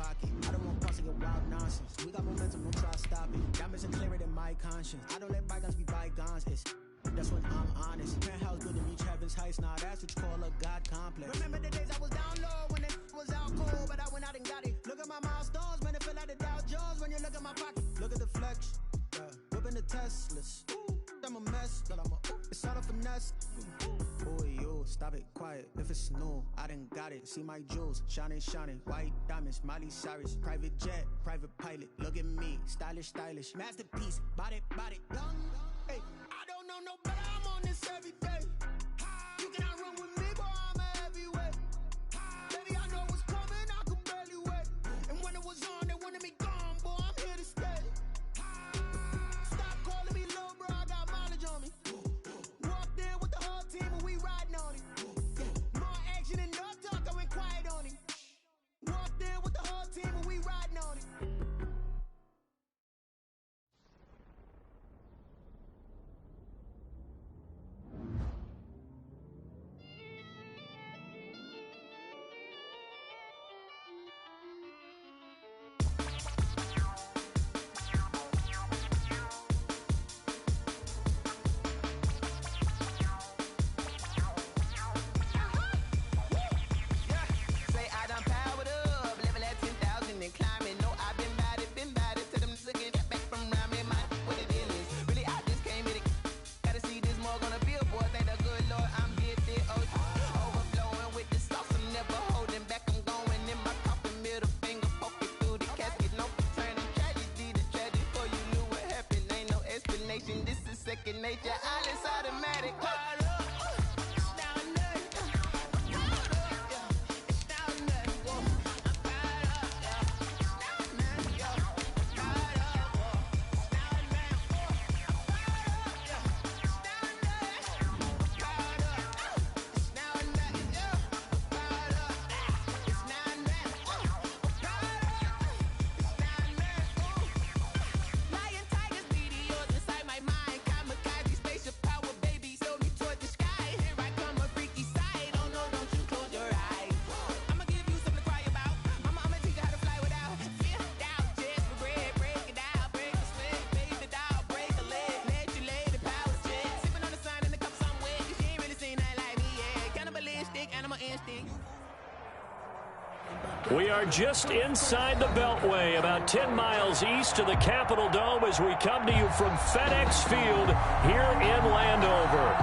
pocket. I don't want pulse to get wild nonsense. We got momentum, don't try to stop it. Diamonds are clearer than my conscience. I don't let bygones be bygones. That's when I'm honest. Penthouse building reach heaven's heights. Now that's what you call a God complex. Remember the days I was down low when it was out cold, but I went out and got it. Look at my milestones, man, it feel like the Dow Jones when you look at my pocket. Look at the flex, yeah. Whipping the Teslas. Ooh, I'm a mess, but it's all a finesse. Boy, yo, stop it, quiet. If it's new, I done got it. See my jewels, shining, shining. White diamonds, Miley Cyrus. Private jet, private pilot. Look at me, stylish, stylish. Masterpiece, body, young. Hey, I don't know no better. I'm on this every day. You cannot run with me, boy. I'm a heavyweight. Baby, I know what's coming. I can barely wait. And when it was on, they wanted me gone, boy. I'm here to stay. Stop calling me little bro. I got mileage on me. Walked in with the whole team and we riding on it. More action and no talk. I went quiet on it. Walked in with the whole team and we riding on it. Nature, all is automatic. We are just inside the Beltway, about 10 miles east of the Capitol Dome as we come to you from FedEx Field here in Landover.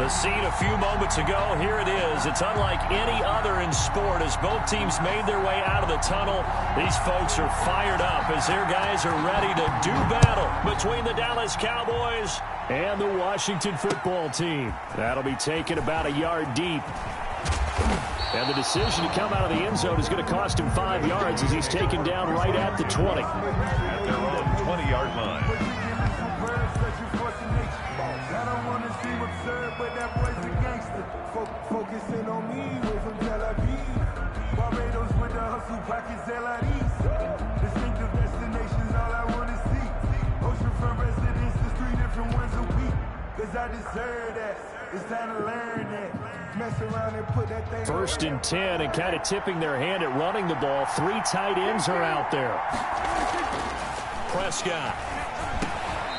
The scene a few moments ago, here it is. It's unlike any other in sport as both teams made their way out of the tunnel. These folks are fired up as their guys are ready to do battle between the Dallas Cowboys and the Washington football team. That'll be taken about a yard deep. And the decision to come out of the end zone is going to cost him 5 yards as he's taken down right at the 20. At their own 20-yard line. I don't want to seem absurd, but that boy's a gangster. Focusing on me, way from Tel Aviv. Barbados with the hustle pockets, LIDs. Distinctive destinations, all I want to see. Oceanfront residence, the 3 different ones a week. Cause I deserve that. It's time to learn that. Mess around and put that thing. First and 10, and kind of tipping their hand at running the ball. 3 tight ends are out there. Prescott.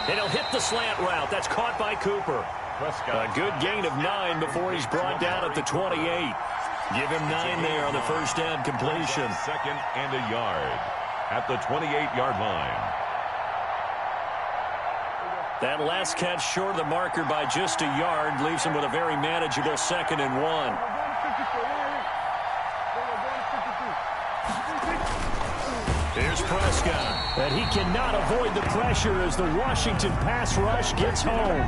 And he'll hit the slant route. That's caught by Cooper. Prescott. A good gain of 9 before he's brought down at the 28. Give him 9 there on the first down completion. Second and a yard at the 28-yard line. That last catch short of the marker by just a yard leaves him with a very manageable 2nd and 1. Here's Prescott. And he cannot avoid the pressure as the Washington pass rush gets home.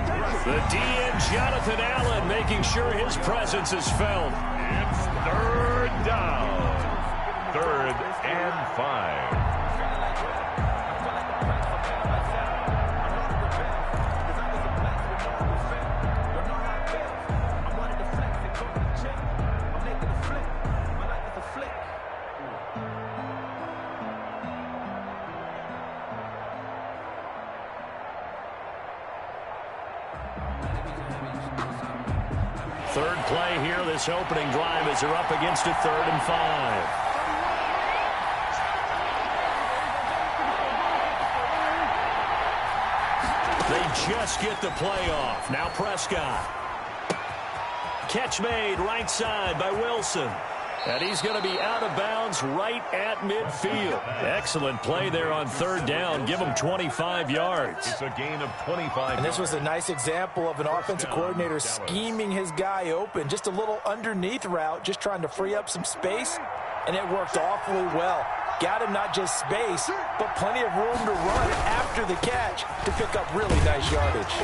The DN, Jonathan Allen, making sure his presence is felt. It's 3rd down. 3rd and 5. Third play here, this opening drive as they're up against a 3rd and 5. They just get the play off. Now Prescott. Catch made right side by Wilson. And he's going to be out of bounds right at midfield. Excellent play there on third down. Give him 25 yards. It's a gain of 25. And this was a nice example of an offensive coordinator scheming his guy open. Just a little underneath route, just trying to free up some space. And it worked awfully well. Got him not just space, but plenty of room to run after the catch to pick up really nice yardage.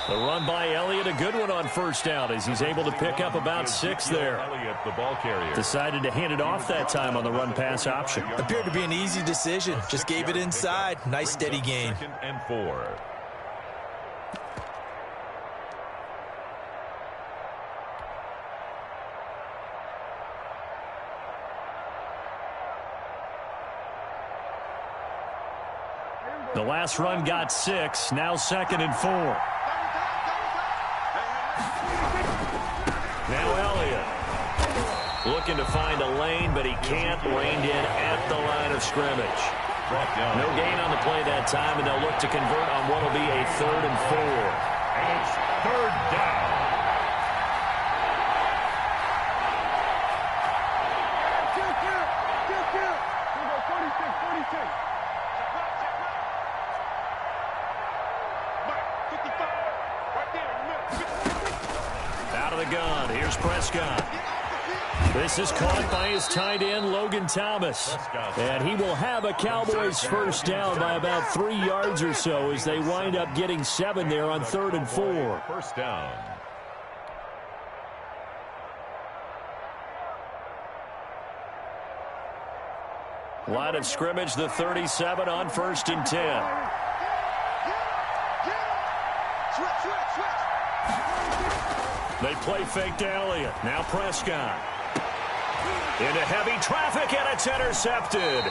The run by Elliott, a good one on first down as he's able to pick up about 6 there. Elliott, the ball carrier. Decided to hand it off that time on the run-pass option. Appeared to be an easy decision. Just gave it inside. Nice steady gain. 2nd and 4. The last run got 6. Now 2nd and 4. Now Elliott looking to find a lane, but he can't. Reined in at the line of scrimmage. No gain on the play that time, and they'll look to convert on what will be a 3rd and 4. And it's 3rd down. Out of the gun, here's Prescott. This is caught by his tight end, Logan Thomas. And he will have a Cowboys first down by about 3 yards or so as they wind up getting 7 there on 3rd and 4. First down. Line of scrimmage, the 37 on 1st and 10. They play fake to Elliott. Now Prescott. Into heavy traffic, and it's intercepted.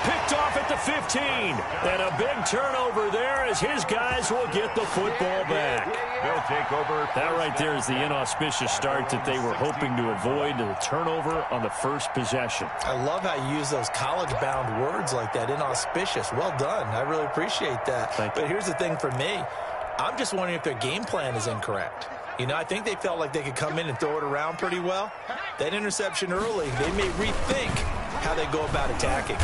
Picked off at the 15. And a big turnover there as his guys will get the football back. They'll take over. That right there is the inauspicious start that they were hoping to avoid, the turnover on the first possession. I love how you use those college-bound words like that, inauspicious. Well done. I really appreciate that. But here's the thing for me. I'm just wondering if their game plan is incorrect. You know, I think they felt like they could come in and throw it around pretty well. That interception early, they may rethink how they go about attacking.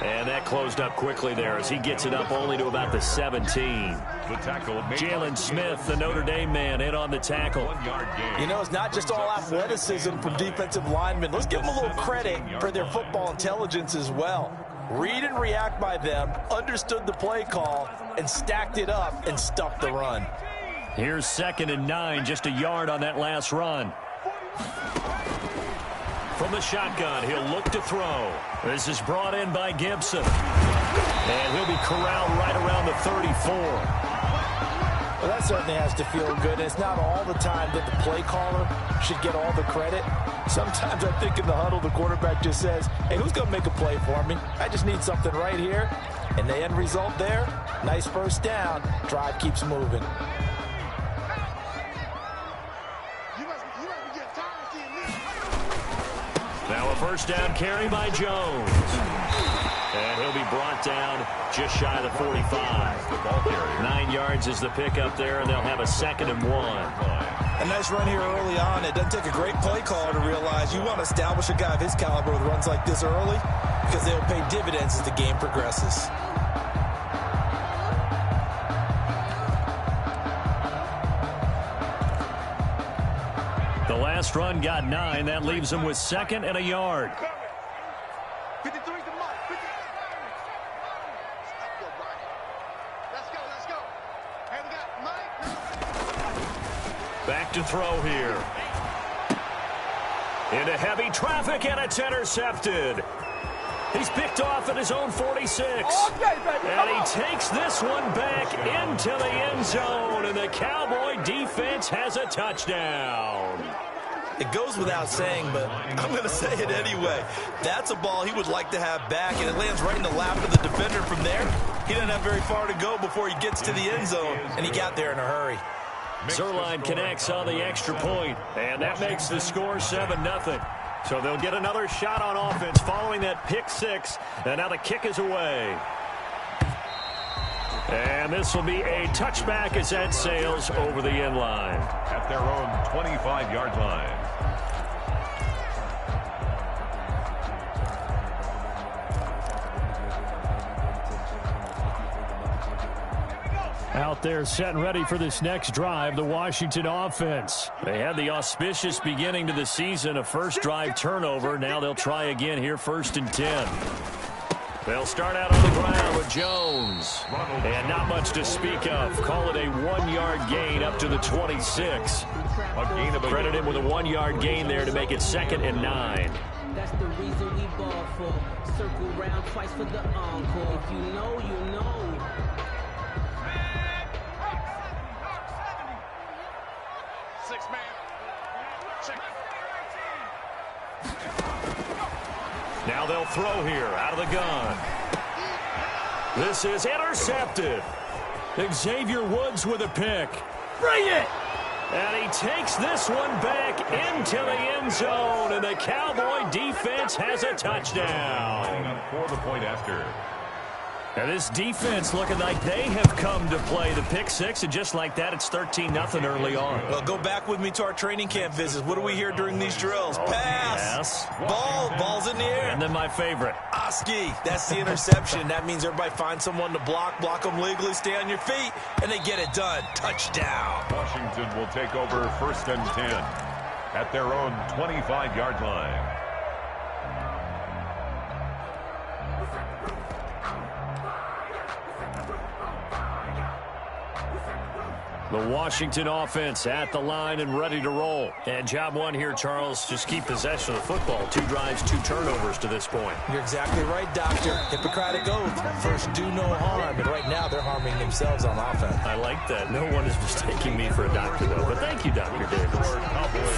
And that closed up quickly there as he gets it up only to about the 17. The tackle. Jalen Smith, the Notre Dame man, in on the tackle. 1 yard gain. You know, it's not just all athleticism from defensive linemen. Let's give them a little credit for their football intelligence as well. Read and react by them, understood the play call, and stacked it up and stuffed the run. Here's 2nd and 9, just a yard on that last run. From the shotgun, he'll look to throw. This is brought in by Gibson. And he'll be corralled right around the 34. Well, that certainly has to feel good. It's not all the time that the play caller should get all the credit. Sometimes I think in the huddle, the quarterback just says, hey, who's going to make a play for me? I just need something right here. And the end result there, nice first down. Drive keeps moving. Now a first down carry by Jones. And he'll be brought down just shy of the 45. The ball carrier. 9 yards is the pickup there, and they'll have a 2nd and 1. A nice run here early on. It doesn't take a great play caller to realize you want to establish a guy of his caliber with runs like this early because they'll pay dividends as the game progresses. The last run got 9. That leaves them with 2nd and a yard. Back to throw here. Into heavy traffic, and it's intercepted. He's picked off at his own 46. And he takes this one back into the end zone, and the Cowboy defense has a touchdown. It goes without saying, but I'm going to say it anyway. That's a ball he would like to have back, and it lands right in the lap of the defender from there. He doesn't have very far to go before he gets to the end zone, and he got there in a hurry. Zuerlein connects on the extra point, and that makes the score 7-0. So they'll get another shot on offense following that pick 6, and now the kick is away. And this will be a touchback as that sails over the end line. At their own 25-yard line. Out there set and ready for this next drive, the Washington offense. They had the auspicious beginning to the season, a first drive turnover. Now they'll try again here, 1st and 10. They'll start out on the ground with Jones. And not much to speak of. Call it a 1-yard gain up to the 26. Credit him with a 1-yard gain there to make it 2nd and 9. That's the reason we ball for. Circle round twice for the encore. If you know, you know. Now they'll throw here out of the gun. This is intercepted. Xavier Woods with a pick. Bring it! And he takes this one back into the end zone, and the Cowboy defense has a touchdown. For the point after. And this defense looking like they have come to play the pick six, and just like that, it's 13-0 early on. Well, go back with me to our training camp visits. What do we hear during these drills? Pass. Yes. Ball's in the air. And then my favorite. Oski, that's the interception. That means everybody finds someone to block them legally, stay on your feet, and they get it done. Touchdown. Washington will take over 1st and 10 at their own 25-yard line. The Washington offense at the line and ready to roll. And job one here, Charles, just keep possession of the football. 2 drives, 2 turnovers to this point. You're exactly right, Doctor. Hippocratic oath. First, do no harm. And right now, they're harming themselves on offense. I like that. No one is mistaking me for a doctor, though. But thank you, Dr. Davis.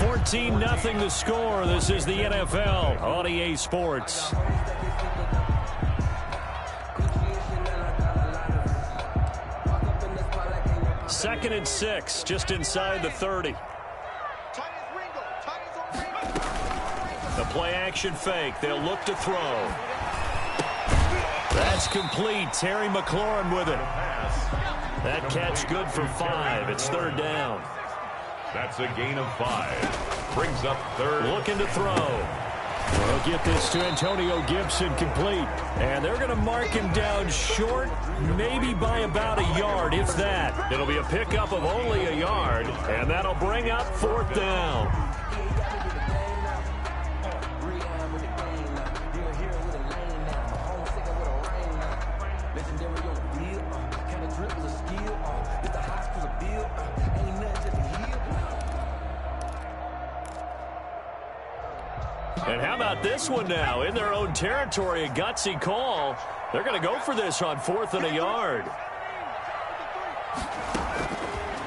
14-0 the score. This is the NFL on EA Sports. Second and 6, just inside the 30. The play action fake. They'll look to throw. That's complete. Terry McLaurin with it. That catch good for 5. It's 3rd down. That's a gain of 5. Brings up 3rd. Looking to throw. They'll get this to Antonio Gibson, complete. And they're going to mark him down short, maybe by about a yard, if that. It'll be a pickup of only a yard, and that'll bring up 4th down. And how about this one now? In their own territory, a gutsy call. They're going to go for this on 4th and a yard.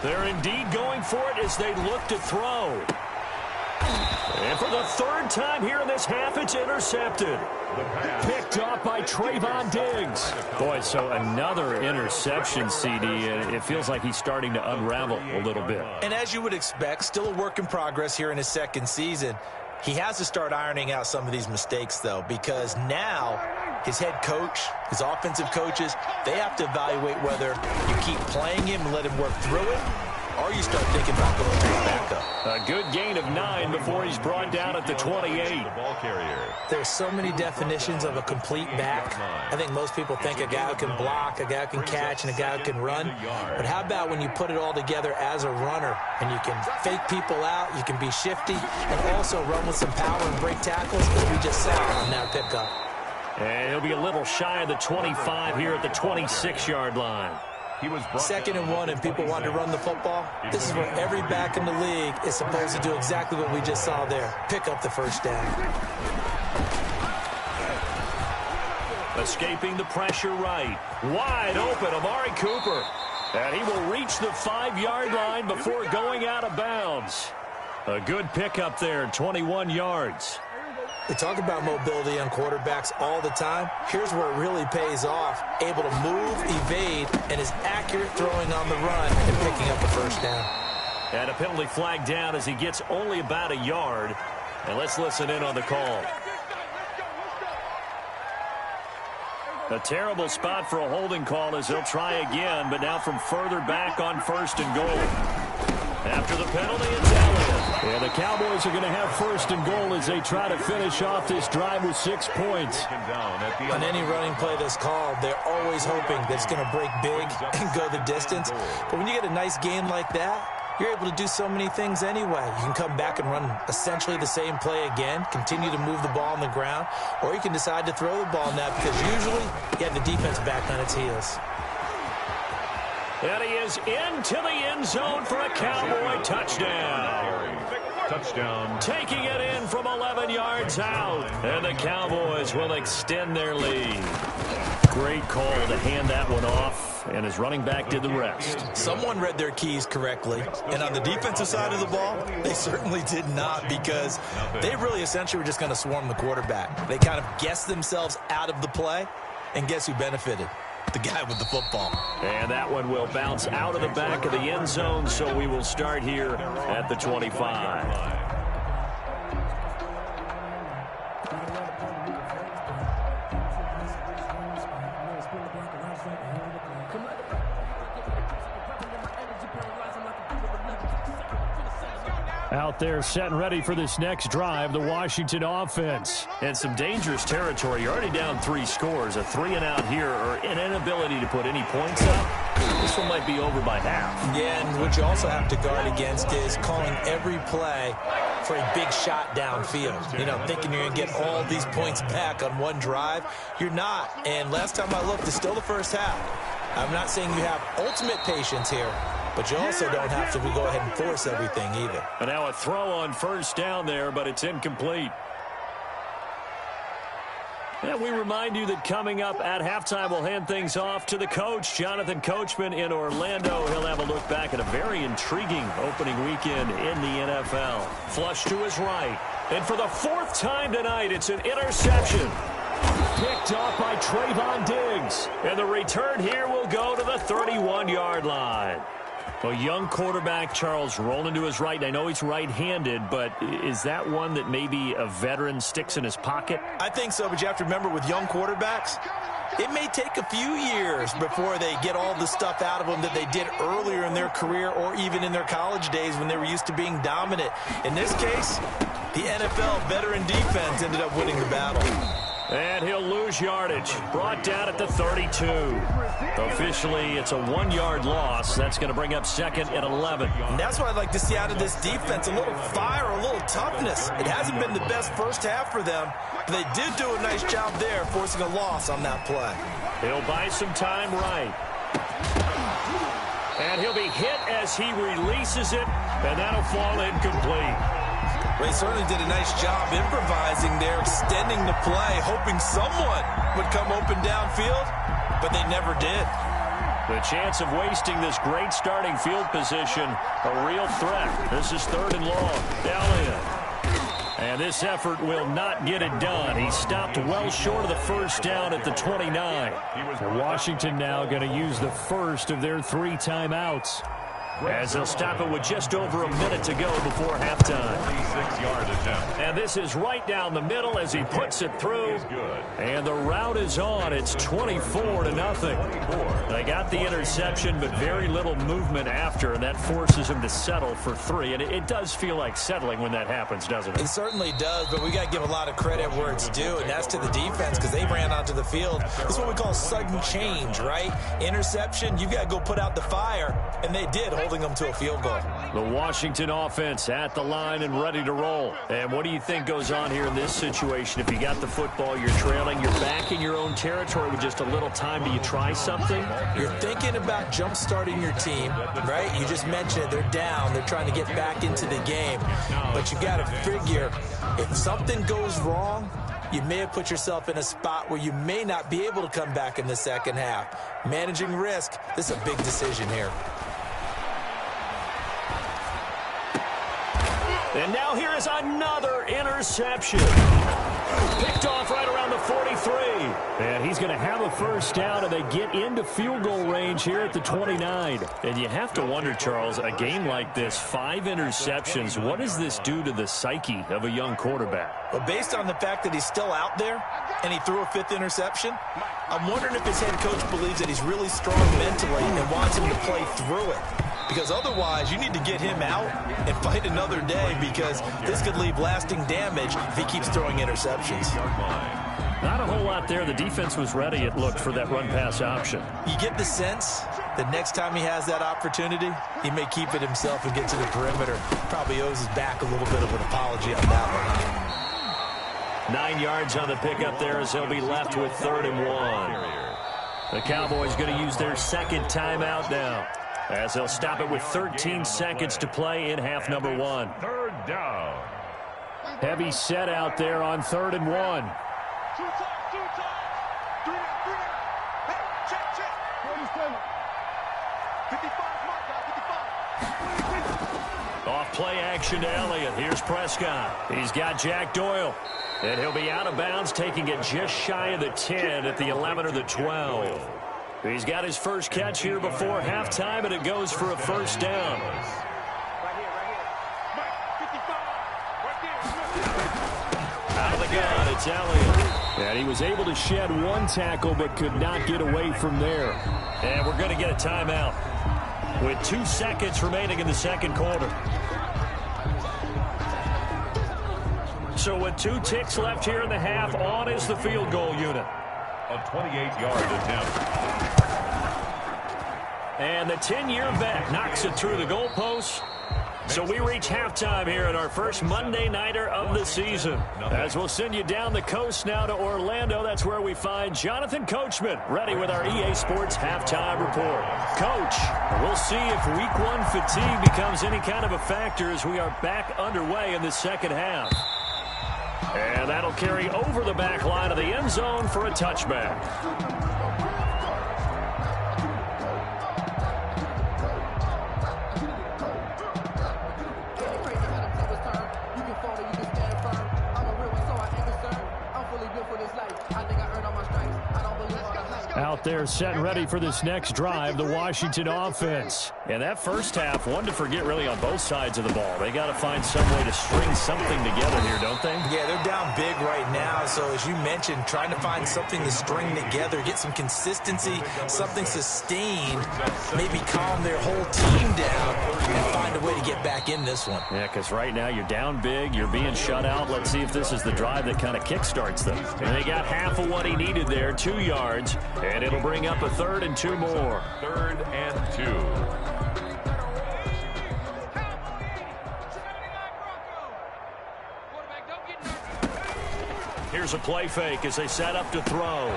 They're indeed going for it as they look to throw. And for the 3rd time here in this half, it's intercepted. Picked off by Trayvon Diggs. Boy, so another interception, CD, and it feels like he's starting to unravel a little bit. And as you would expect, still a work in progress here in his 2nd season. He has to start ironing out some of these mistakes, though, because now his head coach, his offensive coaches, they have to evaluate whether you keep playing him and let him work through it, or you start thinking about going to his backup. A good gain of 9 before he's brought down at the 28. Ball carrier. There's so many definitions of a complete back. I think most people think a guy who can block, a guy who can catch, and a guy who can run. But how about when you put it all together as a runner, and you can fake people out, you can be shifty, and also run with some power and break tackles, as we just saw on that pickup. And he'll be a little shy of the 25 here at the 26-yard line. He was 2nd and 1, and people want to run the football. This is where every back in the league is supposed to do exactly what we just saw there. Pick up the 1st down. Escaping the pressure right. Wide open, Amari Cooper. And he will reach the 5-yard line before going out of bounds. A good pickup there, 21 yards. They talk about mobility on quarterbacks all the time. Here's where it really pays off. Able to move, evade, and is accurate throwing on the run and picking up the 1st down. And a penalty flag down as he gets only about a yard. And let's listen in on the call. A terrible spot for a holding call as they'll try again, but now from further back on 1st and goal. After the penalty, it's Elliott. And the Cowboys are going to have 1st and goal as they try to finish off this drive with 6 points. On any running play that's called, they're always hoping that it's going to break big and go the distance. But when you get a nice game like that, you're able to do so many things anyway. You can come back and run essentially the same play again, continue to move the ball on the ground, or you can decide to throw the ball now because usually you have the defense back on its heels. And he is into the end zone for a Cowboy touchdown. Touchdown. Taking it in from 11 yards out. And the Cowboys will extend their lead. Great call to hand that one off, and his running back did the rest. Someone read their keys correctly, and on the defensive side of the ball, they certainly did not because they really essentially were just going to swarm the quarterback. They kind of guessed themselves out of the play, and guess who benefited? The guy with the football. And that one will bounce out of the back of the end zone, so we will start here at the 25. Out there set and ready for this next drive, the Washington offense. And some dangerous territory. You're already down 3 scores. A 3-and-out here or an inability to put any points up. This one might be over by half. Yeah, and what you also have to guard against is calling every play for a big shot downfield. You know, thinking you're going to get all these points back on one drive. You're not. And last time I looked, it's still the first half. I'm not saying you have ultimate patience here, but you also don't have to go ahead and force everything either. And now a throw on 1st down there, but it's incomplete. And we remind you that coming up at halftime, we'll hand things off to the coach, Jonathan Coachman in Orlando. He'll have a look back at a very intriguing opening weekend in the NFL. Flush to his right. And for the 4th time tonight, it's an interception. Picked off by Trayvon Diggs. And the return here will go to the 31-yard line. A young quarterback, Charles, rolling to his right. I know he's right-handed, but is that one that maybe a veteran sticks in his pocket? I think so, but you have to remember with young quarterbacks, it may take a few years before they get all the stuff out of them that they did earlier in their career or even in their college days when they were used to being dominant. In this case, the NFL veteran defense ended up winning the battle. And he'll lose yardage. Brought down at the 32. Officially, it's a 1-yard loss. That's going to bring up 2nd and 11. And that's what I'd like to see out of this defense. A little fire, a little toughness. It hasn't been the best first half for them, but they did do a nice job there, forcing a loss on that play. He'll buy some time right. And he'll be hit as he releases it, and that'll fall incomplete. Well, he certainly did a nice job improvising there, extending the play, hoping someone would come open downfield, but they never did. The chance of wasting this great starting field position, a real threat. This is 3rd and long. Elliott. And this effort will not get it done. He stopped well short of the 1st down at the 29. Washington now going to use the first of their 3 timeouts. As they'll stop it with just over a minute to go before halftime. 26-yard attempt. And this is right down the middle as he puts it through. And the route is on. It's 24-0. They got the interception, but very little movement after, and that forces him to settle for 3. And it does feel like settling when that happens, doesn't it? It certainly does, but we got to give a lot of credit where it's due, and that's to the defense because they ran onto the field. This is what we call sudden change, right? Interception, you got to go put out the fire, and they did, holding them to a field goal. The Washington offense at the line and ready to roll. And what do you think goes on here in this situation? If you got the football, you're trailing, you're back in your own territory with just a little time. Do you try something? You're thinking about jump-starting your team, right? You just mentioned it. They're down. They're trying to get back into the game. But you got to figure if something goes wrong, you may have put yourself in a spot where you may not be able to come back in the second half. Managing risk, this is a big decision here. And now here is another interception. Picked off right around the 43. And he's going to have a first down, and they get into field goal range here at the 29. And you have to wonder, Charles, a game like this, 5 interceptions, what does this do to the psyche of a young quarterback? Well, based on the fact that he's still out there and he threw a 5th interception, I'm wondering if his head coach believes that he's really strong mentally and wants him to play through it. Because otherwise, you need to get him out and fight another day, because this could leave lasting damage if he keeps throwing interceptions. Not a whole lot there. The defense was ready, it looked, for that run-pass option. You get the sense that next time he has that opportunity, he may keep it himself and get to the perimeter. Probably owes his back a little bit of an apology on that one. 9 yards on the pickup there as he'll be left with 3rd and 1. The Cowboys going to use their second timeout now, as they'll stop it with 13 seconds to play in half number 1. 3rd down. Heavy set out there on 3rd and 1. Off play action to Elliott. Here's Prescott. He's got Jack Doyle. And he'll be out of bounds, taking it just shy of the 10 at the 11 or the 12. He's got his first catch here before halftime, and it goes for a first down. Out of the gun, it's Elliott. And he was able to shed one tackle but could not get away from there. And we're going to get a timeout with 2 seconds remaining in the second quarter. So with 2 ticks left here in the half, on is the field goal unit. A 28-yard attempt. And the 10-year vet knocks it through the goalpost. So we reach halftime here at our first Monday Nighter of the season. As we'll send you down the coast now to Orlando, that's where we find Jonathan Coachman, ready with our EA Sports halftime report. Coach, we'll see if Week 1 fatigue becomes any kind of a factor as we are back underway in the second half. And that'll carry over the back line of the end zone for a touchback. Out there set and ready for this next drive, the Washington offense. And that first half, one to forget really on both sides of the ball. They got to find some way to string something together here, don't they? Yeah, they're down big right now. So as you mentioned, trying to find something to string together, get some consistency, something sustained, maybe calm their whole team down and find a way to get back in this one. Yeah, because right now you're down big, you're being shut out. Let's see if this is the drive that kind of kickstarts them. And they got half of what he needed there, 2 yards. And it'll bring up a 3rd and 2 more. 3rd and 2. Here's a play fake as they set up to throw.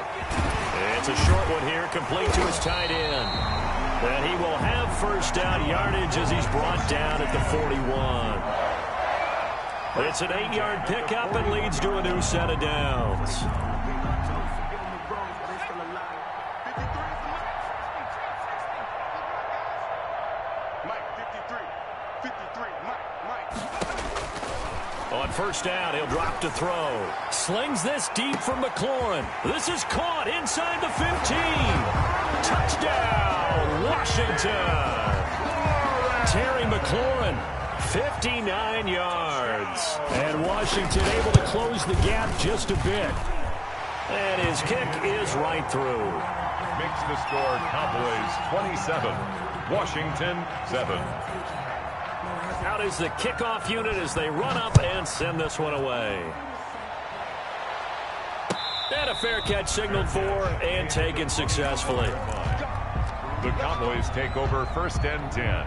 It's a short one here, complete to his tight end. And he will have first down yardage as he's brought down at the 41. It's an 8-yard pickup and leads to a new set of downs. On first down, he'll drop to throw. Slings this deep from McLaurin. This is caught inside the 15. Touchdown, Washington. Terry McLaurin, 59 yards. And Washington able to close the gap just a bit. And his kick is right through. Makes the score Cowboys 27, Washington 7. Out is the kickoff unit as they run up and send this one away. And a fair catch signaled for and taken successfully. The Cowboys take over 1st and 10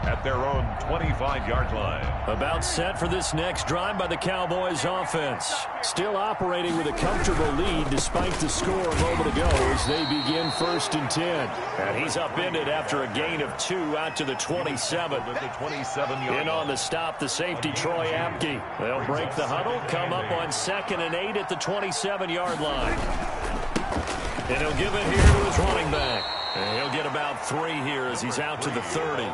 at their own 25-yard line. About set for this next drive by the Cowboys offense. Still operating with a comfortable lead despite the score a moment ago as they begin 1st and 10. And he's upended after a gain of 2 out to the 27. The 27-yard in on the stop, the safety, Troy Apke. They'll break the huddle, come up on 2nd and 8 at the 27-yard line. And he'll give it here to his running back. And he'll get about 3 here as he's out to the 30.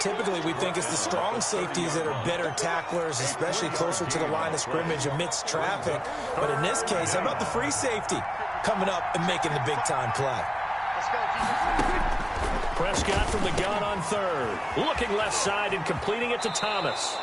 typically we think it's the strong safeties that are better tacklers, especially closer to the line of scrimmage amidst traffic. But in this case, how about the free safety coming up and making the big-time play? Prescott from the gun on third. Looking left side and completing it to Thomas.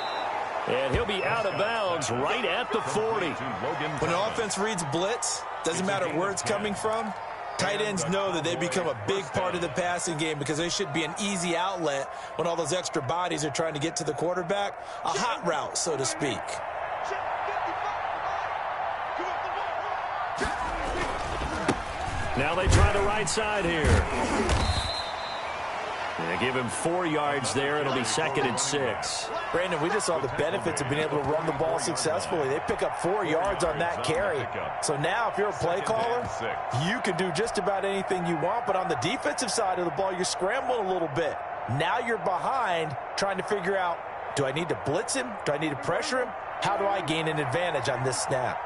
And he'll be out of bounds right at the 40. When an offense reads blitz, doesn't matter where it's coming from, tight ends know that they become a big part of the passing game because they should be an easy outlet when all those extra bodies are trying to get to the quarterback. A hot route, so to speak. Now they try the right side here. They give him 4 yards there. It'll be 2nd and 6. Brandon, we just saw the benefits of being able to run the ball successfully. They pick up 4 yards on that carry. So now if you're a play caller, you can do just about anything you want. But on the defensive side of the ball, you're scrambling a little bit. Now you're behind trying to figure out, do I need to blitz him? Do I need to pressure him? How do I gain an advantage on this snap?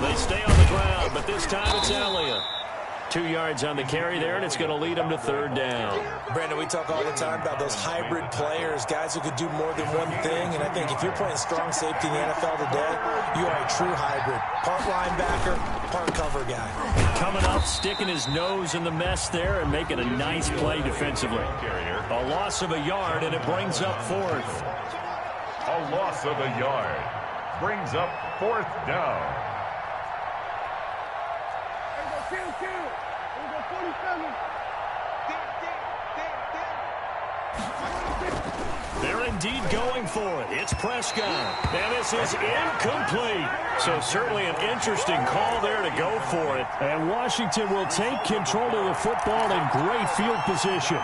They stay on the ground, but this time it's Elliott. 2 yards on the carry there, and it's going to lead them to 3rd down. Brandon, we talk all the time about those hybrid players, guys who could do more than one thing. And I think if you're playing strong safety in the NFL today, you are a true hybrid. Part linebacker, part cover guy. Coming up, sticking his nose in the mess there and making a nice play defensively. A loss of a yard, and it brings up 4th. A loss of a yard brings up 4th down. They're indeed going for it. It's Prescott. And this is incomplete. So certainly an interesting call there to go for it. And Washington will take control of the football in great field position.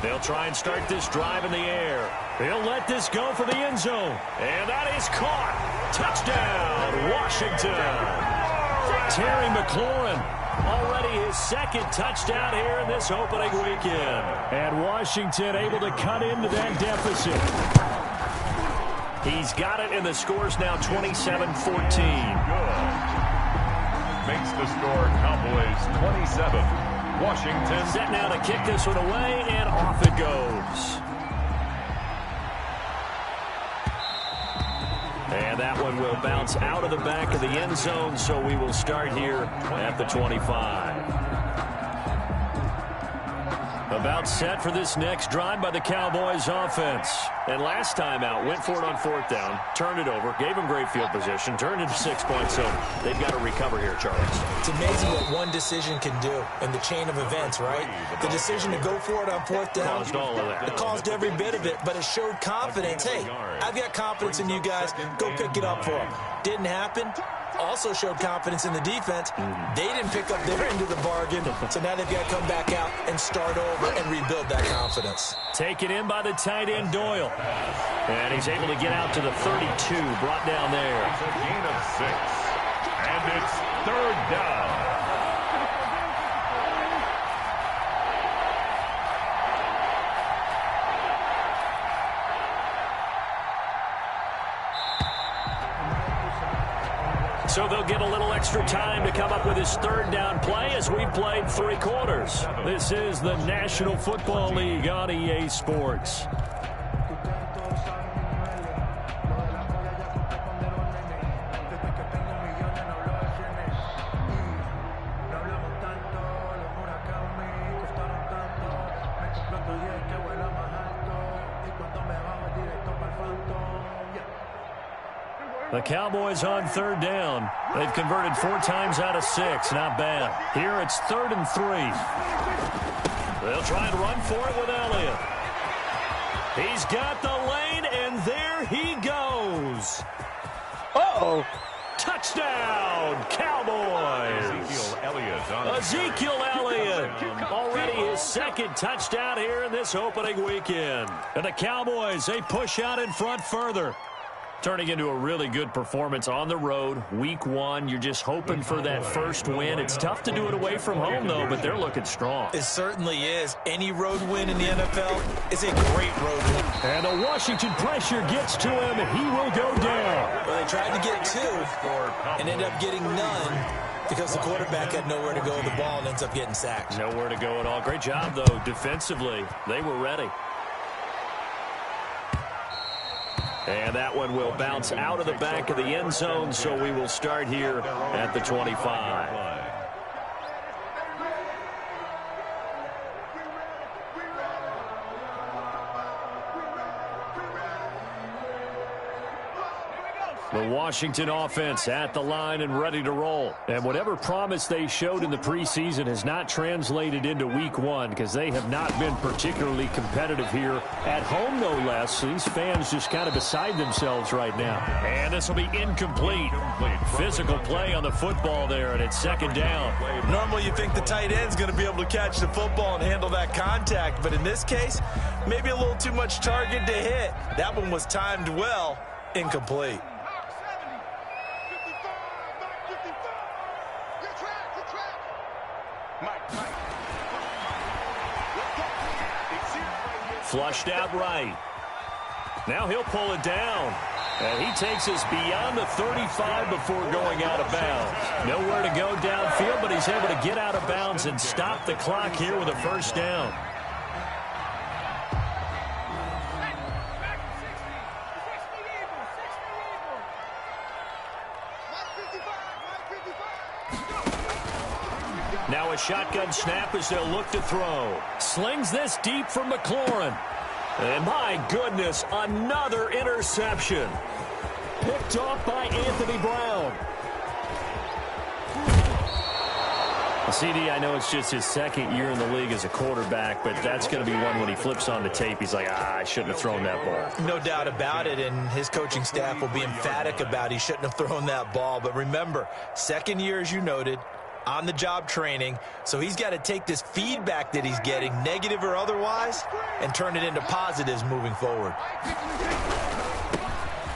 They'll try and start this drive in the air. He'll let this go for the end zone. And that is caught. Touchdown, Washington. Terry McLaurin, already his 2nd touchdown here in this opening weekend. And Washington able to cut into that deficit. He's got it, and the score's now 27-14. Makes the score Cowboys 27. Washington set now to kick this one away, and off it goes. And that one will bounce out of the back of the end zone, so we will start here at the 25. About set for this next drive by the Cowboys offense. And last time out, went for it on 4th down, turned it over, gave them great field position, turned into 6 points, so they've got to recover here, Charles. It's amazing what one decision can do in the chain of events, right? The decision to go for it on 4th down. Caused all of that. It caused every bit of it, but it showed confidence. Hey, I've got confidence in you guys. Go pick it up for them. Didn't happen. Also showed confidence in the defense. They didn't pick up their end of the bargain, so now they've got to come back out and start over and rebuild that confidence. Taken in by the tight end, Doyle. And he's able to get out to the 32, brought down there. It's a gain of 6, and it's 3rd down. So they'll get a little extra time to come up with his 3rd down play as we've played 3 quarters. This is the National Football League on EA Sports. The Cowboys on 3rd down. They've converted 4 times out of 6. Not bad. Here it's 3rd and 3. They'll try and run for it with Elliott. He's got the lane, and there he goes. Uh-oh. Touchdown, Cowboys. Ezekiel Elliott. Already his 2nd touchdown here in this opening weekend. And the Cowboys, they push out in front further. Turning into a really good performance on the road, week 1. You're just hoping for that first win. It's tough to do it away from home, though, but they're looking strong. It certainly is. Any road win in the NFL is a great road win. And the Washington pressure gets to him, and he will go down. Well, they tried to get 2 and ended up getting none because the quarterback had nowhere to go with the ball and ends up getting sacked. Nowhere to go at all. Great job, though, defensively. They were ready. And that one will bounce out of the back of the end zone, so we will start here at the 25. The Washington offense at the line and ready to roll. And whatever promise they showed in the preseason has not translated into week 1 because they have not been particularly competitive here at home, no less. So these fans just kind of beside themselves right now. And this will be incomplete. Physical play on the football there, and it's second down. Normally you think the tight end's going to be able to catch the football and handle that contact, but in this case, maybe a little too much target to hit. That one was timed well, incomplete. Flushed out right. Now he'll pull it down. And he takes us beyond the 35 before going out of bounds. Nowhere to go downfield, but he's able to get out of bounds and stop the clock here with a first down. Now a shotgun snap as they'll look to throw. Slings this deep from McLaurin. And my goodness, another interception. Picked off by Anthony Brown. CD, I know it's just his second year in the league as a quarterback, but that's going to be one when he flips on the tape. He's like, I shouldn't have thrown that ball. No doubt about it, and his coaching staff will be emphatic about he shouldn't have thrown that ball. But remember, second year, as you noted, on-the-job training, so he's got to take this feedback that he's getting, negative or otherwise, and turn it into positives moving forward.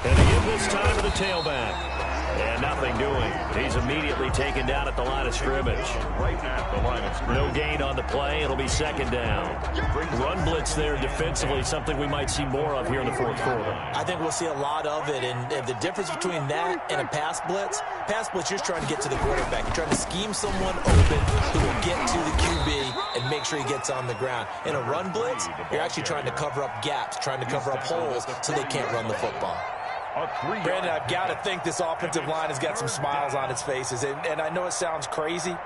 And to give this time to the tailback. And nothing doing. He's immediately taken down at the line of scrimmage. Right at the line of scrimmage. No gain on the play. It'll be second down. Run blitz there defensively, something we might see more of here in the fourth quarter. I think we'll see a lot of it, and the difference between that and a pass blitz, you're just trying to get to the quarterback. You're trying to scheme someone open who will get to the QB and make sure he gets on the ground. In a run blitz, you're actually trying to cover up gaps, trying to cover up holes so they can't run the football. Brandon, I've got to think this offensive line has got some smiles on its faces, and I know it sounds crazy,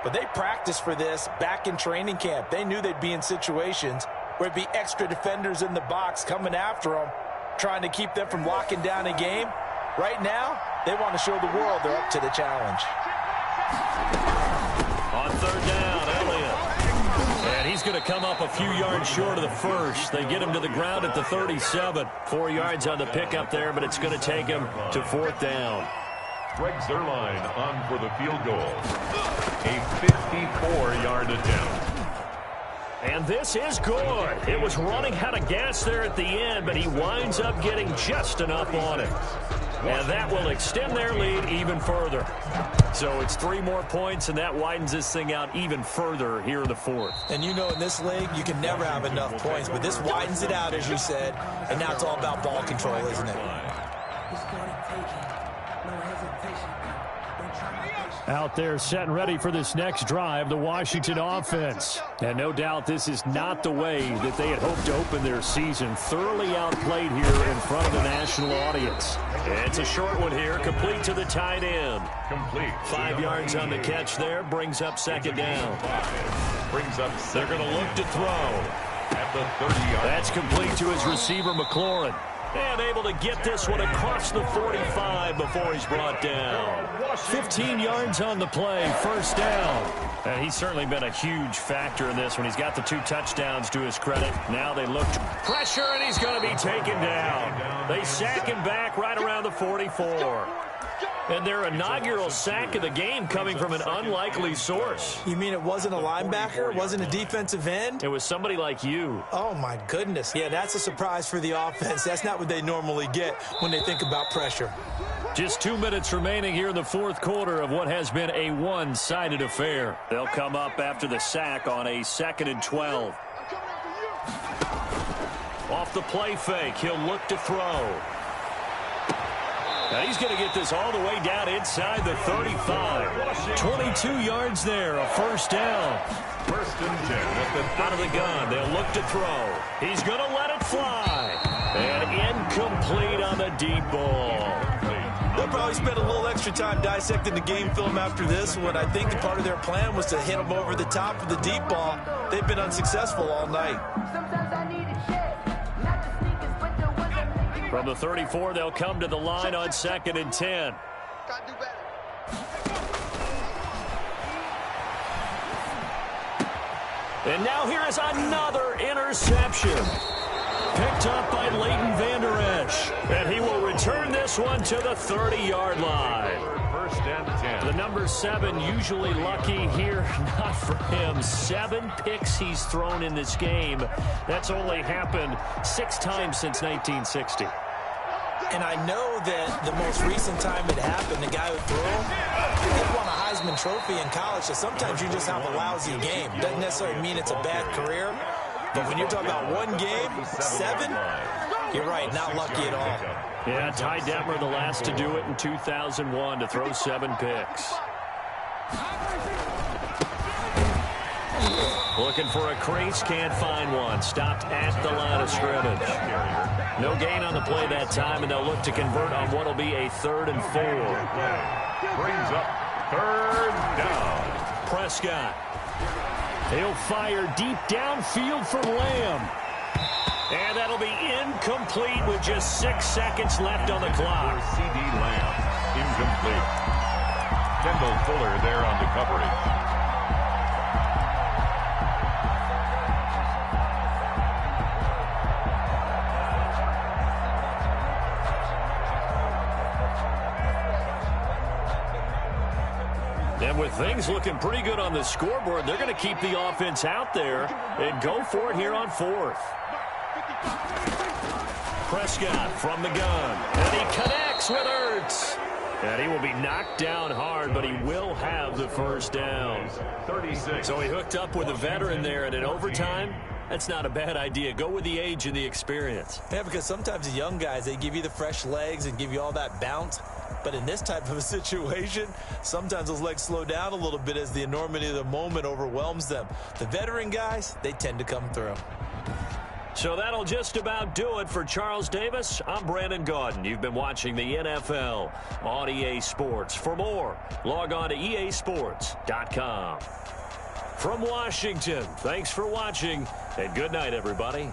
but they practiced for this back in training camp. They knew they'd be in situations where it'd be extra defenders in the box coming after them, trying to keep them from locking down a game. Right now, they want to show the world they're up to the challenge. On third down, Elliott. And he's going to come up a few yards short of the first. They get him to the ground at the 37. 4 yards on the pickup there, but it's going to take him to fourth down. Greg Zuerlein on for the field goal. A 54-yard attempt. And this is good. It was running out of gas there at the end, but he winds up getting just enough on it. And that will extend their lead even further. So it's 3 more points, and that widens this thing out even further here in the fourth. And you know, in this league, you can never have enough points, but this widens it out, as you said, and now it's all about ball control, isn't it? Out there set and ready for this next drive, the Washington offense. And no doubt this is not the way that they had hoped to open their season. Thoroughly outplayed here in front of the national audience. It's a short one here, complete to the tight end. Complete. 5 yards on the catch there, brings up second down. Brings up They're going to look to throw. At the 30-yard. That's complete to his receiver, McLaurin. And able to get this one across the 45 before he's brought down. 15 yards on the play, first down. And he's certainly been a huge factor in this when he's got the 2 touchdowns to his credit. Now they look to pressure, and he's going to be taken down. They sack him back right around the 44. And their inaugural sack of the game coming from an unlikely source. You mean it wasn't a linebacker? It wasn't a defensive end? It was somebody like you. Oh, my goodness. Yeah, that's a surprise for the offense. That's not what they normally get when they think about pressure. Just 2 minutes remaining here in the fourth quarter of what has been a one-sided affair. They'll come up after the sack on a 2nd and 12. Off the play fake, he'll look to throw. Now he's going to get this all the way down inside the 35. 22 yards there, a first down. 1st and 10. Out of the gun, they'll look to throw. He's going to let it fly. And incomplete on the deep ball. They'll probably spend a little extra time dissecting the game film after this one. I think the part of their plan was to hit them over the top of the deep ball. They've been unsuccessful all night. From the 34, they'll come to the line on 2nd and 10. And now here is another interception. Picked up by Leighton Vander Esch. And he will return this one to the 30-yard line. 1st and 10. The number 7 usually lucky here. Not for him. 7 picks he's thrown in this game. That's only happened 6 times since 1960. And I know that the most recent time it happened, the guy who threw him, he won a Heisman Trophy in college, so sometimes you just have a lousy game. Doesn't necessarily mean it's a bad career, but when you're talking about one game, 7, you're right, not lucky at all. Yeah, Ty Detmer, the last to do it in 2001, to throw 7 picks. Looking for a crease, can't find one. Stopped at the line of scrimmage. No gain on the play that time, and they'll look to convert on what will be a 3rd and 4. Brings up 3rd down. Prescott. He'll fire deep downfield from Lamb. And that'll be incomplete with just 6 seconds left on the clock. C.D. Lamb, incomplete. Kendall Fuller there on the coverage. And with things looking pretty good on the scoreboard, they're going to keep the offense out there and go for it here on 4th. Prescott from the gun. And he connects with Ertz. And he will be knocked down hard, but he will have the first down. 36. So he hooked up with a veteran there, and in overtime, that's not a bad idea. Go with the age and the experience. Yeah, because sometimes the young guys, they give you the fresh legs and give you all that bounce. But in this type of a situation, sometimes those legs slow down a little bit as the enormity of the moment overwhelms them. The veteran guys, they tend to come through. So that'll just about do it for Charles Davis. I'm Brandon Gaudin. You've been watching the NFL on EA Sports. For more, log on to easports.com. From Washington, thanks for watching, and good night, everybody.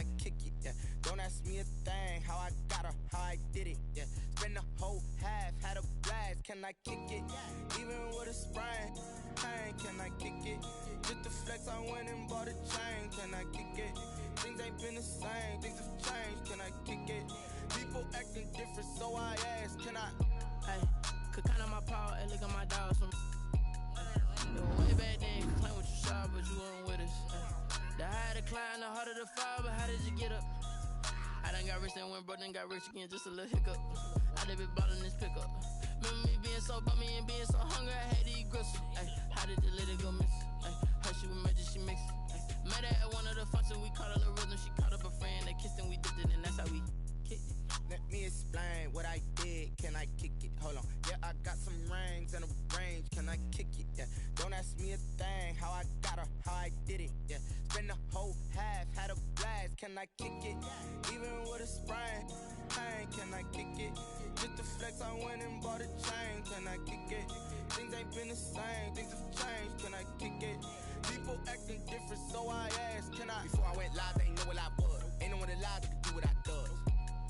I kick it? Yeah. Don't ask me a thing, how I got her, how I did it. Yeah. Spend the whole half, had a blast. Can I kick it? Even with a sprain, pain, can I kick it? Just the flex, I went and bought a chain. Can I kick it? Things ain't been the same, things have changed. Can I kick it? People acting different, so I ask, can I? Hey, could count on my power and look at my dogs. It was way back then, could claim what you saw, but you weren't with us. The higher the climb, the harder the fall, but how did you get up? I done got rich and went broke, then got rich again, just a little hiccup. I done been bought in this pickup. Remember me being so bummy and being so hungry, I had to eat gristle. Ay, how did the lady go miss? Ay, her she was major, she mixed. Met her at one of the functions, we caught a little rhythm, she caught up a friend, they kissed and we dipped it, and that's how we kicked it. Let me explain what I did, can I kick it? Hold on, yeah, I got some rings and a range, can I kick it? Yeah, don't ask me a thing, how I got her, how I did it. Yeah, spend the whole half, had a blast, can I kick it? Even with a sprain, pain, can I kick it? Just the flex, I went and bought a chain, can I kick it? Things ain't been the same, things have changed, can I kick it? People acting different, so I asked, can I? Before I went live, they ain't know what I was. Ain't no one alive that could do what I does.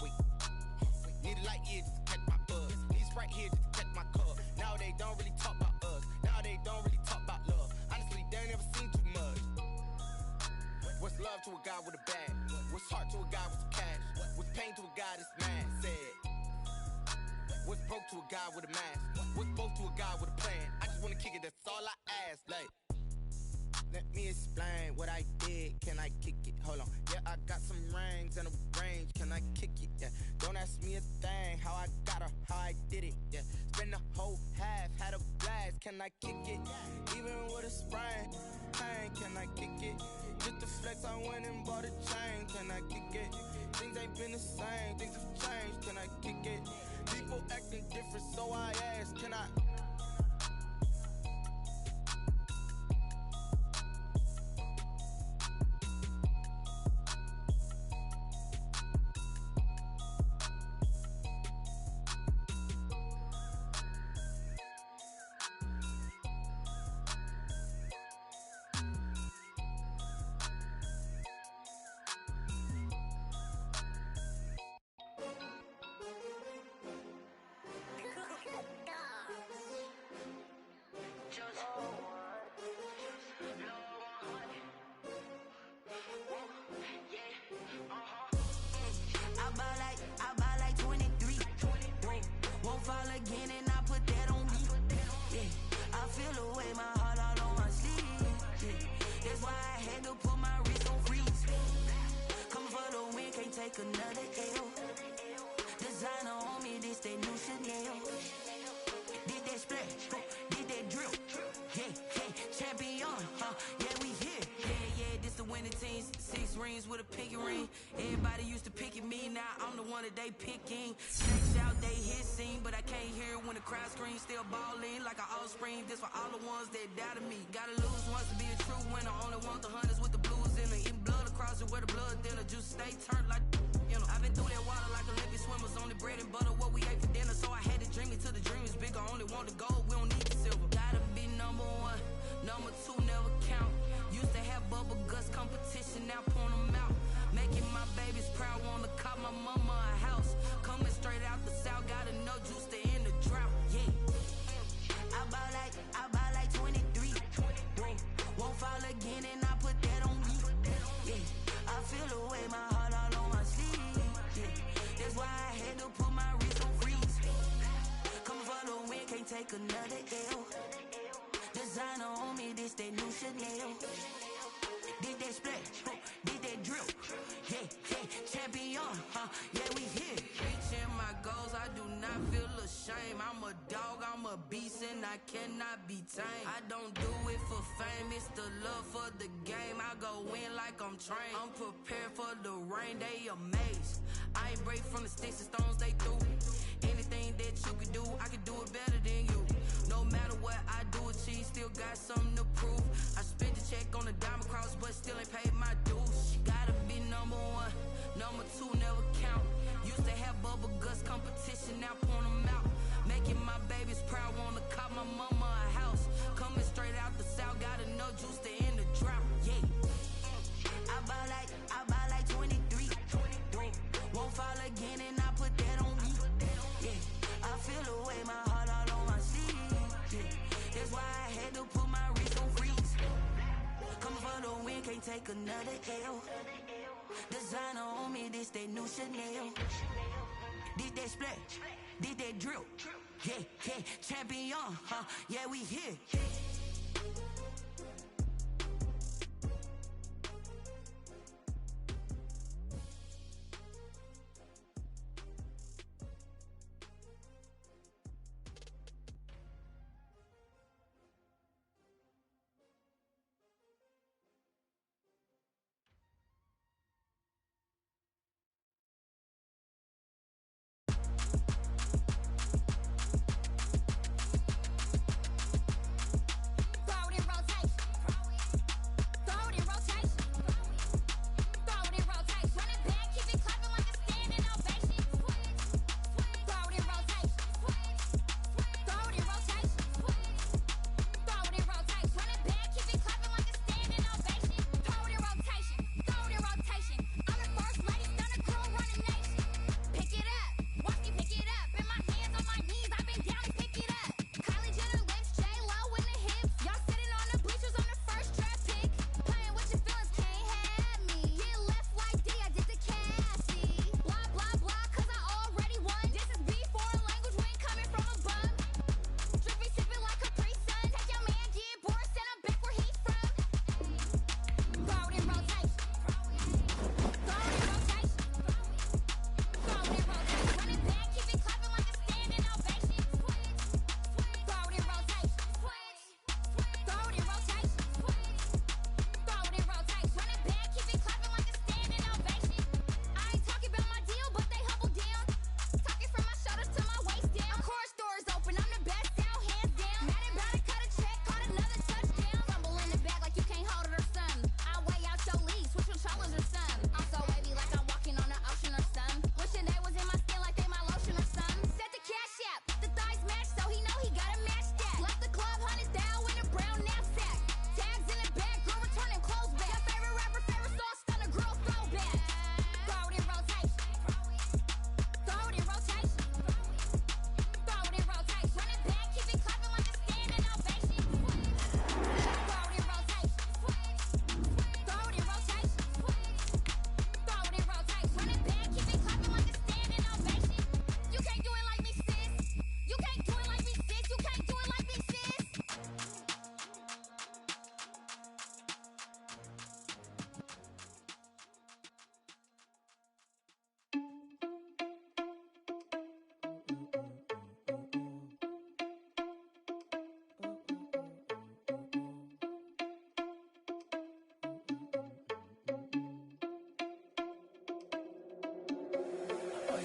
Wait, need a light here just to catch my buzz. Need Sprite here just to catch my cup. Now they don't really talk about us. Now they don't really talk about love. Honestly, they ain't never seen too much. What's love to a guy with a bag? What's heart to a guy with some cash? What's pain to a guy that's mad? Said. What's broke to a guy with a mask? What's broke to a guy with a plan? I just wanna kick it, that's all I ask. Like, let me explain what I did, can I kick it? Hold on, yeah, I got some rings and a range, can I kick it? Yeah, don't ask me a thing, how I got her, how I did it. Yeah, spend the whole half, had a blast, can I kick it? Even with a sprain, pain, can I kick it? Just the flex, I went and bought a chain, can I kick it? Things ain't been the same, things have changed, can I kick it? People acting different, so I ask, can I? I buy like 23. Won't fall again and I put that on me. Yeah, I feel the way, my heart all on my sleeve. Yeah, that's why I had to put my wrist on freeze. Coming for the win, can't take another L. Designer on me, this that new Chanel. Did that splash, did that drill. Yeah, champion, yeah, we here. Yeah, this the winning team. 6 rings with a pinky ring. Everybody used to pick at me, now I'm the one that they picking. Snakes out, they hit scene, but I can't hear it when the crowd screams. Still balling like an offspring. This for all the ones that doubted me. Gotta lose once to be a true winner. Only want the hunters with the blues in it. Eating blood across it where the blood thinner. Juice stay turned like, you know. I've been through that water like Olympic swimmers. Only bread and butter, what we ate for dinner. So I had to dream it till the dream is bigger. Only want the gold, we don't need the silver. Gotta be number 1, number 2 never count. Used to have bubble guts competition, now point them out. Making my babies proud, wanna cop my mama a house. Coming straight out the south, gotta know juice to end the drought. Yeah, I buy like 23. Won't fall again and I put that on me. Yeah, I feel the way, my heart all on my sleeve. Yeah, that's why I had to put my wrist on freeze. Coming for the win, can't take another L. Designer on me, this that new Chanel. Did that splash, did that drill. Yeah, champion, yeah, we here. Reaching my goals, I do not feel ashamed. I'm a dog, I'm a beast, and I cannot be tamed. I don't do it for fame, it's the love for the game. I go in like I'm trained. I'm prepared for the rain, they amazed. I ain't break from the sticks and stones they threw. Anything that you can do, I can do it better than you. No matter what I do, achieve, still got something to prove. I spent the check on the diamond cross, but still ain't paid my dues. Gotta be number 1, number 2 never count. Used to have bubble guts competition, now point them out. Making my babies proud, wanna cop my mama a house. Coming straight out the south, gotta know juice to end the drought. Yeah, I buy like 23. L. Designer on me, this that new Chanel. Did that splat, did that drill. Yeah, yeah, champion, huh? Yeah, we here.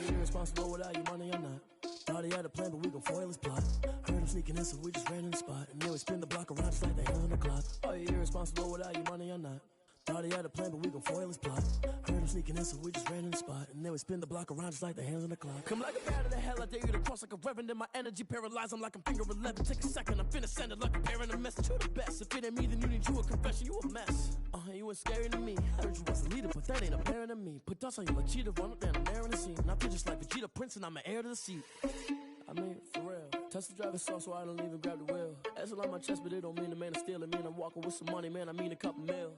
Irresponsible without your money or not. Thought he had a plan, but we gon' foil his plot. Heard him sneaking in, so we just ran in the spot. And then we spin the block around just like the hands on the clock. Are you irresponsible without your money or not? Thought he had a plan, but we gon' foil his plot. Heard him sneaking in, so we just ran in the spot. And then we spin the block around just like the hands on the clock. Come like a bat of the hell, I dare you to cross like a reverend. In my energy paralyzed, I'm like I'm finger 11. Take a second, I'm finna send it like a parent a message. You the best, if it ain't me, then you need you a confession. You a mess. You ain't scary to me. Heard you was a leader, but that ain't apparent to me. Put dust on you like cheetah, run up down the air in the scene. Not just like Vegeta Prince, and I'm an heir to the seat. I mean, for real. Touch the driver's soft, so I don't even grab the wheel. That's on my chest, but it don't mean the man is stealing. Mean I'm walking with some money, man. I mean a couple mil.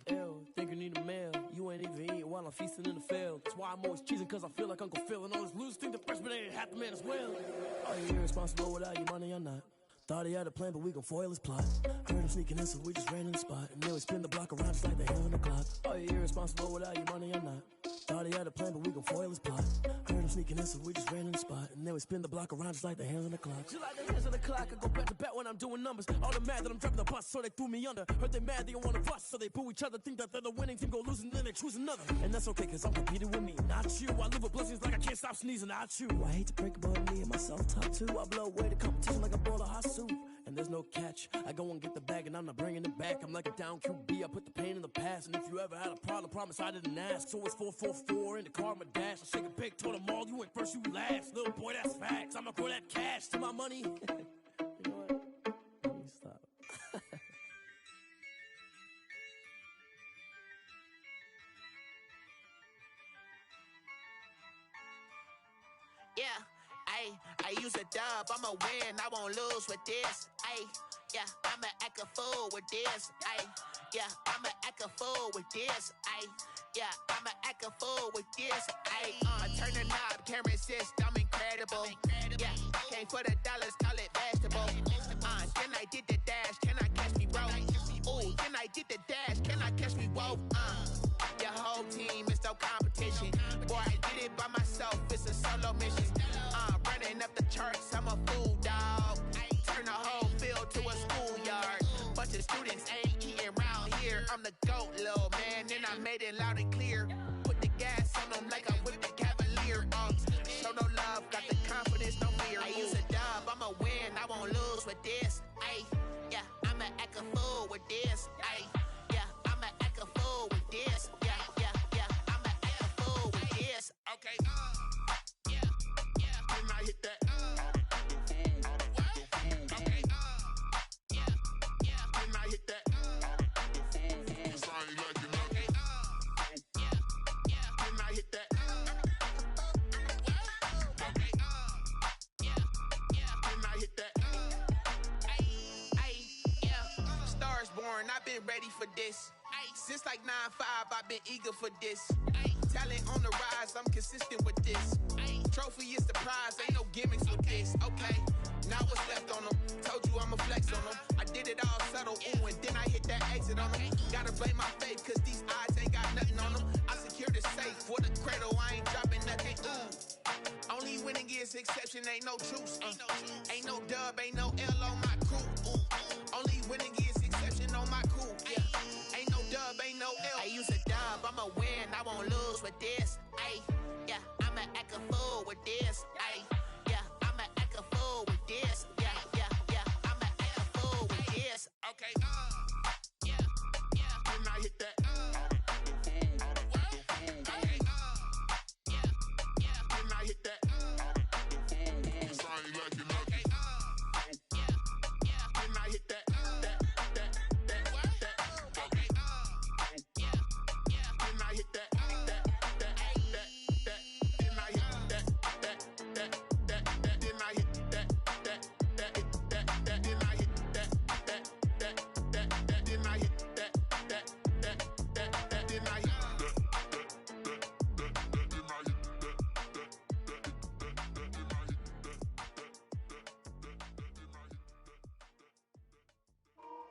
Ew, think you need a meal. You ain't even eating while I'm feasting in the field. That's why I'm always cheesing, cause I feel like Uncle Phil. And all this loose think the freshman ain't half the man as well. Are you irresponsible without your money or not? Thought he had a plan, but we gon' foil his plot. Heard him sneaking in, so we just ran in the spot. And then we spin the block around just like the hands on the clock. Are you irresponsible without your money or not? Thought he had a plan, but we gon' foil his plot. Heard him sneaking in, so we just ran in the spot. And then we spin the block around just like the hands on the clock. Just like the hands on the clock, I go back to back when I'm doing numbers. All the mad that I'm driving the bus, so they threw me under. Heard they mad, they don't wanna bust, so they boo each other. Think that they're the winning team, go losing, then they choose another. And that's okay, cause I'm competing with me, not you. I live with blessings like I can't stop sneezing, not you. I hate to break about me and my self-talk too. I blow away the competition like a bowl of hot soup. And there's no catch. I go and get the bag and I'm not bringing it back. I'm like a down QB, I put the pain in the past. And if you ever had a problem, promise I didn't ask. So it's 444 in the car, my dash. I shake a big, told them all, you went first, you last. Little boy, that's facts. I'ma throw that cash to my money. You know what? Let me stop. Yeah, I use a dub, I'ma win, I won't lose with this. Yeah, I'ma act a fool with this. Yeah, I'ma act a fool with this, ayy. Yeah, I'ma act a fool with this, ayy. I turn the knob, camera assist, I'm incredible. Yeah, came for the dollars, call it vegetable. Then I did the dash, can I catch me, bro? Ooh, then I did the dash, can I catch me, whoa? Your whole team is no competition. Boy, I did it by myself, it's a solo mission. Running up the charts, I'm a fool, dog. Turn the whole field to a schoolyard. Bunch of students ain't eating round here. I'm the GOAT, little man, and I made it loud and clear. Put the gas on them like I'm with the Cavalier. Show no love, got the confidence, no fear. I use a dub, I'ma win, I won't lose with this. Ay, yeah, I'ma act a fool with this. Ay, yeah, I'ma act a fool with this. Yeah, yeah, yeah, I'ma act a fool with this. Okay, yeah, yeah, then I hit that. I've been ready for this. Since like 9-5, I've been eager for this. Talent on the rise, I'm consistent with this. Trophy is the prize, ain't no gimmicks with this. Okay, now what's left on them? Told you I'ma flex on them. I did it all subtle, ooh, and then I hit that exit on them. Gotta blame my faith, cause these odds ain't got nothing on them. I secured the safe for the cradle, I ain't dropping nothing, ooh. Only winning is exception, ain't no truce. Ain't no dub, ain't no L on my crew, ooh. Only winning is exception on my cool, yeah. Ain't no dub, ain't no L. I use a dub, I'ma win, I won't lose with this. Ay, yeah, I'ma act a fool with this. Ay, yeah, I'ma act a fool with this. Yeah, yeah, yeah, I'ma act a fool with this. Okay, yeah, yeah, then I hit that. Okay, yeah, yeah, then I hit that.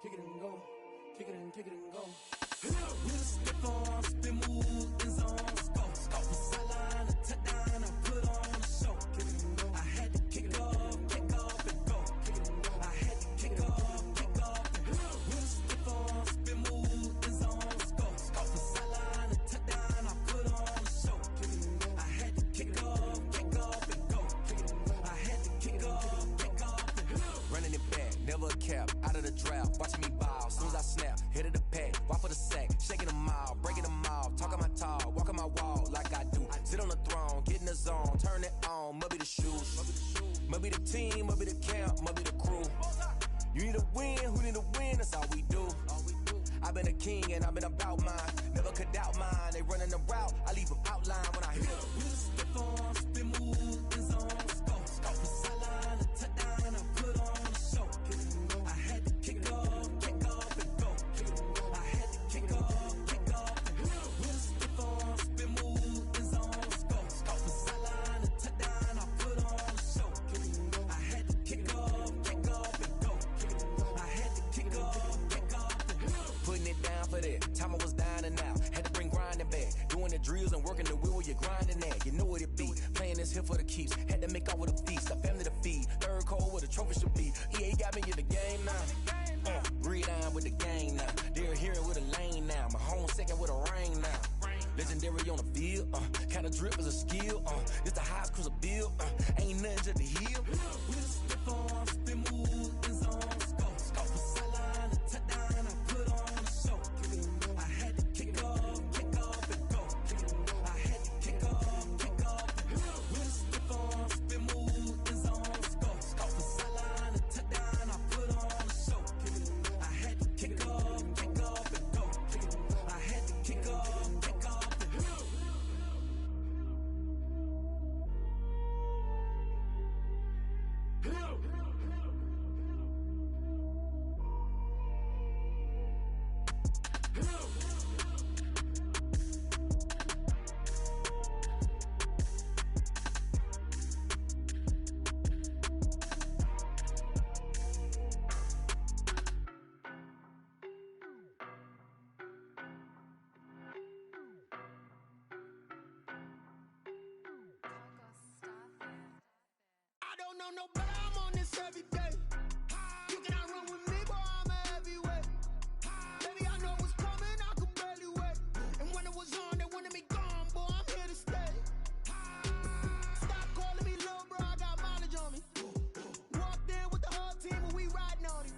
Kick it and go, kick it and go. With a stiff arm, spin move, in zone, scope. Off the sideline, a touchdown, I put on a show. Kick it and go. I had to kick off and go. Kick it and go. I had to kick off and go. With a stiff arm, spin move, in zone, scope. Off the sideline, a touchdown, I put on a show. Kick it and go. I had to kick off and go. Kick it and go. I had to kick off and go. Running it back, never a cap, out of the draft, watching me ball, soon as I snap, hit of the pack, walk for the sack, shaking them all, breaking them all, talking my talk, walking my wall like I do, sit on the throne, get in the zone, turn it on, must be the shoes, must be the team, must be the camp, must be the crew, you need a win, who need a win, that's all we do, I've been a king and I've been about mine, never could doubt mine, they running the route, I leave them outline when I hit them. With a stiff arm, spin move, in zone, scope. Off the sideline, a touchdown, I put on a show. Kick it and go. I had to kick off and go. Kick it and go. I had to kick off and go. With a stiff arm, spin move, in zone, scope. Off the sideline, a touchdown, I put on a show. Kick it and go. I had to kick off and go. Kick it and go. I had to kick off and go. Putting it down for that, time I was down and out, had to bring grinding back, doing the drills and working the wheel where you're grinding at, you know what it be, playing this here for the keeps, had to make off with a feast, a family to feed, third cold where the trophy should be, EA got me in the game now, breathe down with the game now, they're here with a lane now, my home second with a rain now, legendary on the field, kind of drip is a skill, it's the highest cruiser bill, ain't nothing to the hill. With a stiff arm, spin move, in zone, scope. Off the sideline, a touchdown, I put on a show. Kick it and go. I had to kick off and go. Kick it and go. I had to kick off and go. With a stiff arm, spin move, in zone, scope. Off the sideline, a touchdown, I put on a show. Kick it and go. I had to kick off and go. Kick it and go. I had to kick off and go. don't know better, I'm on this every day. You cannot run with me, boy, I'm a heavyweight. Baby, I know what's coming, I could barely wait. And when it was on, they wanted me gone, boy, I'm here to stay. Stop calling me little bro, I got mileage on me. Walked in with the whole team and we riding on it.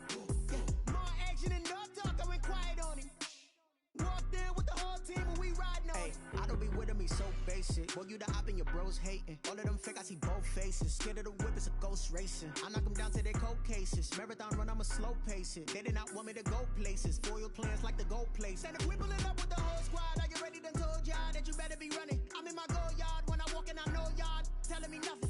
Yeah. More action and no talk, I went quiet on him. Walked in with the whole team and we riding on it. I don't be with me so basic. Boy, you the op and your bros hating. All of them fake, I see both faces. Scared of the whip, it's a ghost racing. I knock them down to their cold cases. Marathon run, I'ma slow pace it. They did not want me to go places. Foil plans like the gold place. And if we pulling up with the whole squad, are you ready? Done told y'all that you better be running. I'm in my go yard when I walk in, I know y'all telling me nothing.